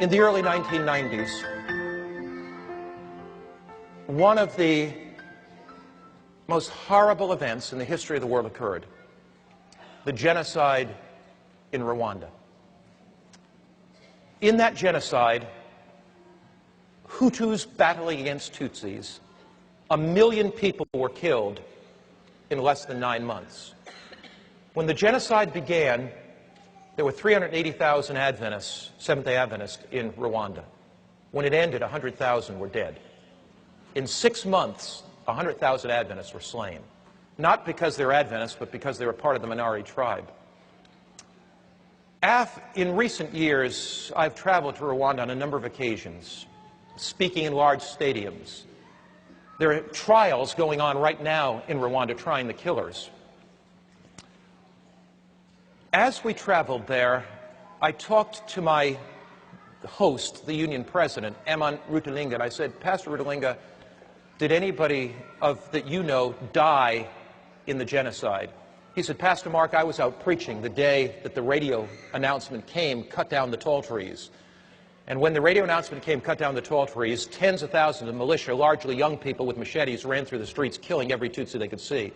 In the early 1990s, one of the most horrible events in the history of the world occurred: the genocide in Rwanda. In that genocide, Hutus battling against Tutsis, 1 million people were killed in less than 9 months. When the genocide began, there were 380,000 Adventists, Seventh-day Adventists, in Rwanda. When it ended, 100,000 were dead. In 6 months, 100,000 Adventists were slain. Not because they're Adventists, but because they were part of the minority tribe. In recent years, I've traveled to Rwanda on a number of occasions, speaking in large stadiums. There are trials going on right now in Rwanda trying the killers. As we traveled there, I talked to my host, the union president, Eman Rutalinga, and I said, "Pastor Rutalinga, did anybody that you know die in the genocide?" He said, "Pastor Mark, I was out preaching the day that the radio announcement came, cut down the tall trees. And when the radio announcement came, cut down the tall trees, tens of thousands of militia, largely young people with machetes, ran through the streets, killing every Tutsi they could see.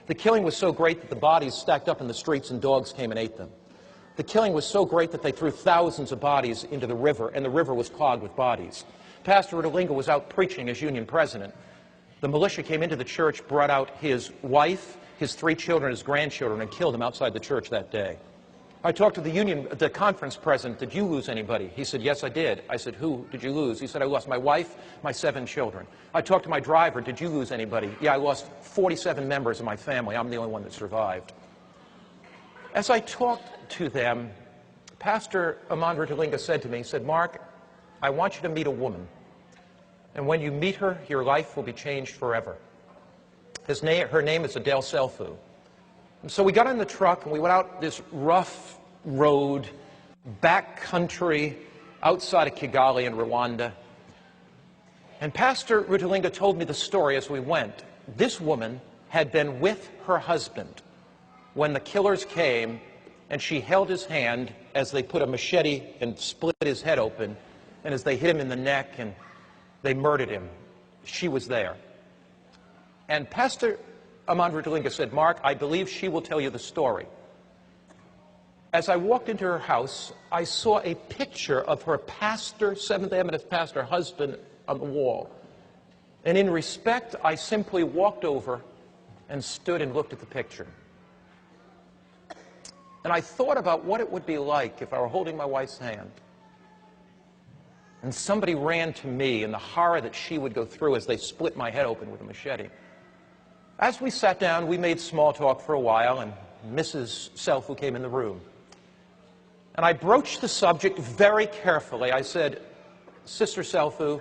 The killing was so great that the bodies stacked up in the streets and dogs came and ate them. The killing was so great that they threw thousands of bodies into the river, and the river was clogged with bodies. Pastor Rutalinga was out preaching as union president. The militia came into the church, brought out his wife, his 3 children, his grandchildren, and killed them outside the church that day. I talked to the conference president. "Did you lose anybody?" He said, "Yes, I did." I said, "Who did you lose?" He said, "I lost my wife, my 7 children." I talked to my driver. "Did you lose anybody?" "Yeah, I lost 47 members of my family. I'm the only one that survived." As I talked to them, Pastor Eman Rutalinga said to me, he said, "Mark, I want you to meet a woman. And when you meet her, your life will be changed forever. Her name is Adele Selfu." And so we got in the truck and we went out this rough road, back country, outside of Kigali in Rwanda. And Pastor Rutalinga told me the story as we went. This woman had been with her husband when the killers came, and she held his hand as they put a machete and split his head open, and as they hit him in the neck and they murdered him. She was there. And Pastor Eman Rutalinga said, "Mark, I believe she will tell you the story." As I walked into her house, I saw a picture of her pastor, Seventh-day Adventist pastor, husband on the wall. And in respect, I simply walked over and stood and looked at the picture. And I thought about what it would be like if I were holding my wife's hand and somebody ran to me, and the horror that she would go through as they split my head open with a machete. As we sat down, we made small talk for a while, and Mrs. Selfu came in the room. And I broached the subject very carefully. I said, "Sister Selfu,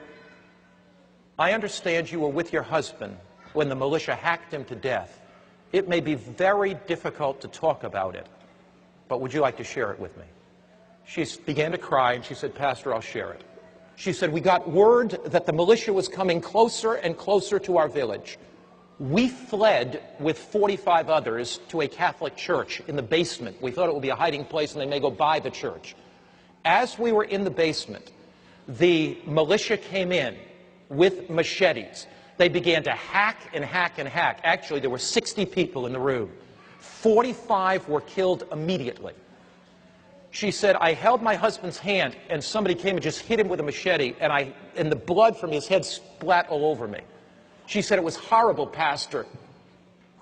I understand you were with your husband when the militia hacked him to death. It may be very difficult to talk about it, but would you like to share it with me?" She began to cry, and she said, "Pastor, I'll share it." She said, "We got word that the militia was coming closer and closer to our village. We fled with 45 others to a Catholic church in the basement. We thought it would be a hiding place and they may go by the church. As we were in the basement, the militia came in with machetes. They began to hack and hack and hack. Actually, there were 60 people in the room. 45 were killed immediately." She said, "I held my husband's hand and somebody came and just hit him with a machete, and the blood from his head splat all over me. She said, it was horrible, Pastor.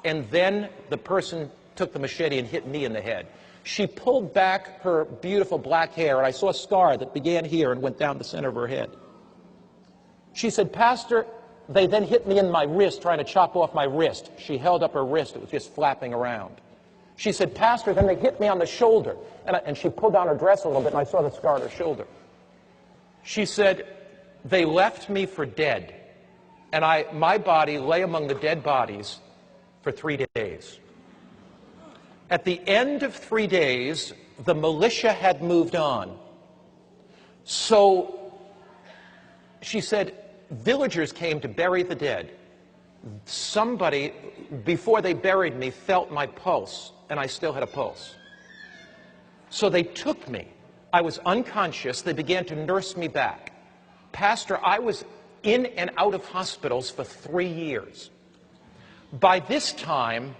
And then the person took the machete and hit me in the head." She pulled back her beautiful black hair, and I saw a scar that began here and went down the center of her head. She said, "Pastor, they then hit me in my wrist, trying to chop off my wrist." She held up her wrist. It was just flapping around. She said, "Pastor, then they hit me on the shoulder." And she pulled down her dress a little bit, and I saw the scar on her shoulder. She said, "They left me for dead. And my body lay among the dead bodies for 3 days. At the end of 3 days, the militia had moved on. So, she said, villagers came to bury the dead. Somebody, before they buried me, felt my pulse, and I still had a pulse. So they took me I was unconscious. They began to nurse me back. Pastor, I was in and out of hospitals for 3 years. By this time,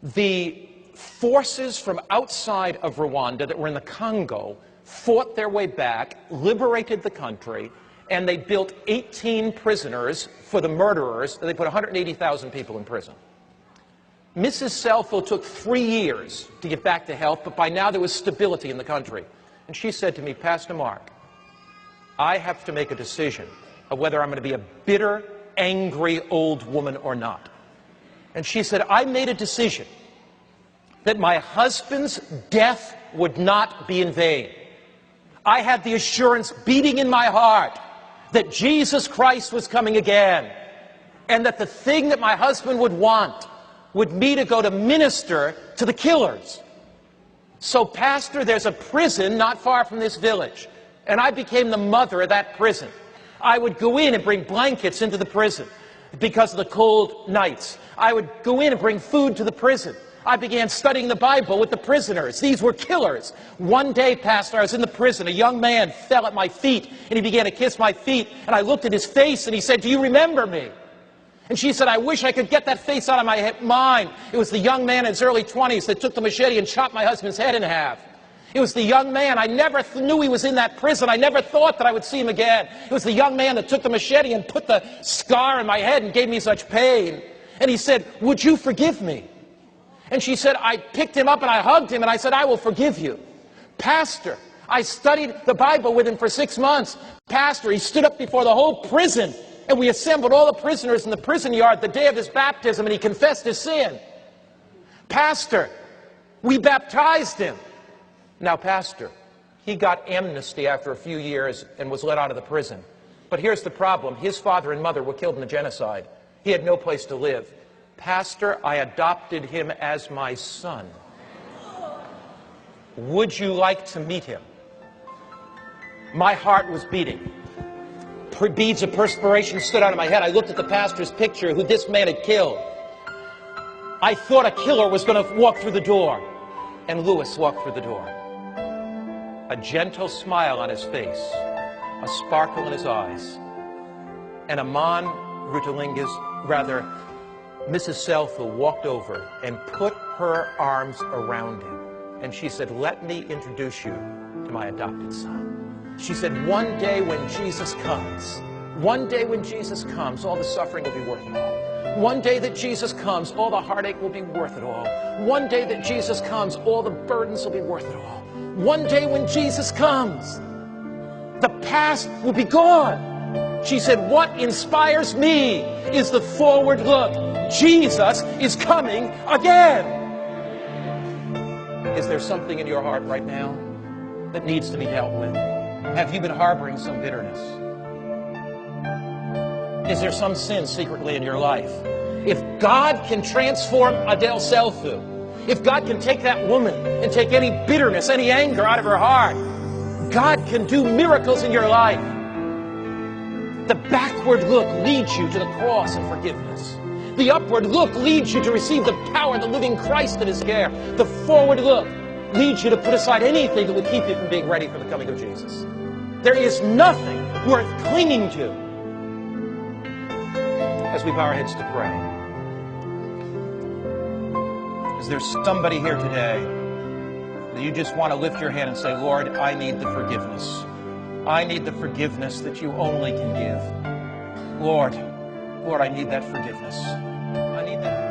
the forces from outside of Rwanda that were in the Congo fought their way back, liberated the country, and they built 18 prisoners for the murderers. They put 180,000 people in prison. Mrs. Selfo took 3 years to get back to health, but by now there was stability in the country. And she said to me, Pastor Mark, I have to make a decision of whether I'm going to be a bitter, angry old woman or not. And she said, I made a decision that my husband's death would not be in vain. I had the assurance beating in my heart that Jesus Christ was coming again, and that the thing that my husband would want would be to go to minister to the killers. So, Pastor, there's a prison not far from this village, and I became the mother of that prison. I would go in and bring blankets into the prison because of the cold nights. I would go in and bring food to the prison. I began studying the Bible with the prisoners. These were killers. One day, Pastor, I was in the prison. A young man fell at my feet, and he began to kiss my feet. And I looked at his face, and he said, do you remember me? And she said, I wish I could get that face out of my mind. It was the young man in his early 20s that took the machete and chopped my husband's head in half. It was the young man. I never knew he was in that prison. I never thought that I would see him again. It was the young man that took the machete and put the scar in my head and gave me such pain. And he said, would you forgive me? And she said, I picked him up and I hugged him and I said, I will forgive you. Pastor, I studied the Bible with him for 6 months. Pastor, he stood up before the whole prison, and we assembled all the prisoners in the prison yard the day of his baptism, and he confessed his sin. Pastor, we baptized him. Now, Pastor, he got amnesty after a few years and was let out of the prison. But here's the problem. His father and mother were killed in the genocide. He had no place to live. Pastor, I adopted him as my son. Would you like to meet him? My heart was beating. Beads of perspiration stood out of my head. I looked at the pastor's picture, who this man had killed. I thought a killer was going to walk through the door. And Lewis walked through the door. A gentle smile on his face, a sparkle in his eyes. And Amon Rutelinga's, Mrs. Selfo walked over and put her arms around him. And she said, let me introduce you to my adopted son. She said, one day when Jesus comes, all the suffering will be worth it all. One day that Jesus comes, all the heartache will be worth it all. One day that Jesus comes, all the burdens will be worth it all. One day when Jesus comes, the past will be gone. She said, what inspires me is the forward look. Jesus is coming again. Is there something in your heart right now that needs to be dealt with? Have you been harboring some bitterness? Is there some sin secretly in your life? If God can transform Adele Selfu, if God can take that woman and take any bitterness, any anger out of her heart, God can do miracles in your life. The backward look leads you to the cross and forgiveness. The upward look leads you to receive the power of the living Christ that is there. The forward look leads you to put aside anything that would keep you from being ready for the coming of Jesus. There is nothing worth clinging to. As we bow our heads to pray, is there somebody here today that you just want to lift your hand and say, Lord, I need the forgiveness. I need the forgiveness that you only can give. Lord, I need that forgiveness. I need that.